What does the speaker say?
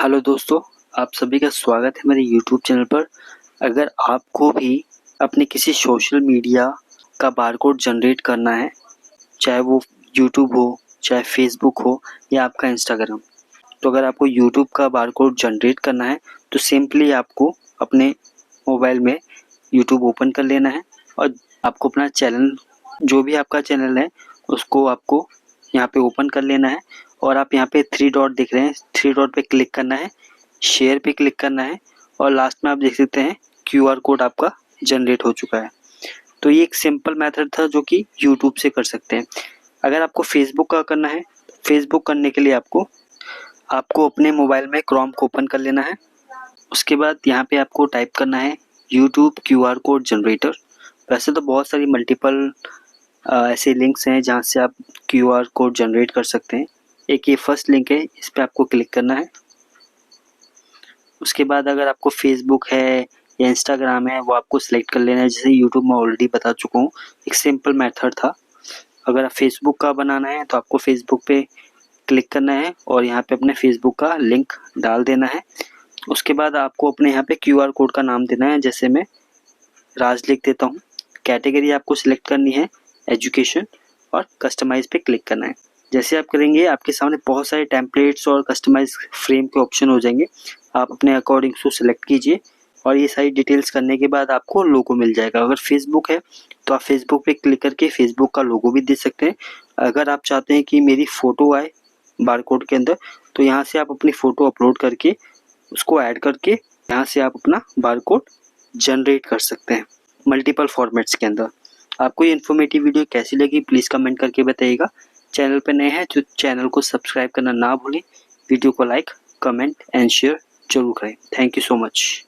Hello दोस्तों, आप सभी का स्वागत है मेरे यूट्यूब चैनल पर। अगर आपको भी अपने किसी सोशल मीडिया का बारकोड जनरेट करना है, चाहे वो यूट्यूब हो, चाहे फेसबुक हो या आपका इंस्टाग्राम, तो अगर आपको यूट्यूब का बारकोड जनरेट करना है तो सिंपली आपको अपने मोबाइल में यूट्यूब ओपन कर लेना है और आपको अपना चैनल, जो भी आपका चैनल है, उसको आपको यहाँ पे ओपन कर लेना है और आप यहाँ पे 3 डॉट दिख रहे हैं, 3 डॉट पे क्लिक करना है, शेयर पे क्लिक करना है और लास्ट में आप देख सकते हैं क्यूआर कोड आपका जनरेट हो चुका है। तो ये एक सिंपल मेथड था जो कि यूट्यूब से कर सकते हैं। अगर आपको फेसबुक का करना है, फेसबुक करने के लिए आपको अपने मोबाइल में क्रोम को ओपन कर लेना है। उसके बाद यहाँ पे आपको टाइप करना है यूट्यूब क्यूआर कोड जनरेटर। वैसे तो बहुत सारी मल्टीपल ऐसे लिंक्स हैं जहाँ से आप क्यूआर कोड जनरेट कर सकते हैं। एक ये फर्स्ट लिंक है, इस पर आपको क्लिक करना है। उसके बाद अगर आपको फेसबुक है या इंस्टाग्राम है वो आपको सिलेक्ट कर लेना है। जैसे यूट्यूब में ऑलरेडी बता चुका हूँ, एक सिंपल मेथड था। अगर आप फेसबुक का बनाना है तो आपको फेसबुक पे क्लिक करना है और यहाँ पे अपने फेसबुक का लिंक डाल देना है। उसके बाद आपको अपने यहाँ पे क्यूआर कोड का नाम देना है, जैसे मैं राज लिख देता हूँ। कैटेगरी आपको सिलेक्ट करनी है एजुकेशन और कस्टमाइज पे क्लिक करना है। जैसे आप करेंगे आपके सामने बहुत सारे टेम्पलेट्स और कस्टमाइज फ्रेम के ऑप्शन हो जाएंगे। आप अपने अकॉर्डिंग से सिलेक्ट कीजिए और ये सारी डिटेल्स करने के बाद आपको लोगो मिल जाएगा। अगर फेसबुक है तो आप फेसबुक पे क्लिक करके फेसबुक का लोगो भी दे सकते हैं। अगर आप चाहते हैं कि मेरी फ़ोटो आए बारकोड के अंदर, तो यहाँ से आप अपनी फ़ोटो अपलोड करके उसको ऐड करके यहाँ से आप अपना बारकोड जनरेट कर सकते हैं मल्टीपल फॉर्मेट्स के अंदर। आपको ये इन्फॉर्मेटिव वीडियो कैसी लगी प्लीज़ कमेंट करके बताइएगा। चैनल पर नए हैं तो चैनल को सब्सक्राइब करना ना भूलें। वीडियो को लाइक, कमेंट एंड शेयर जरूर करें। Thank you so much.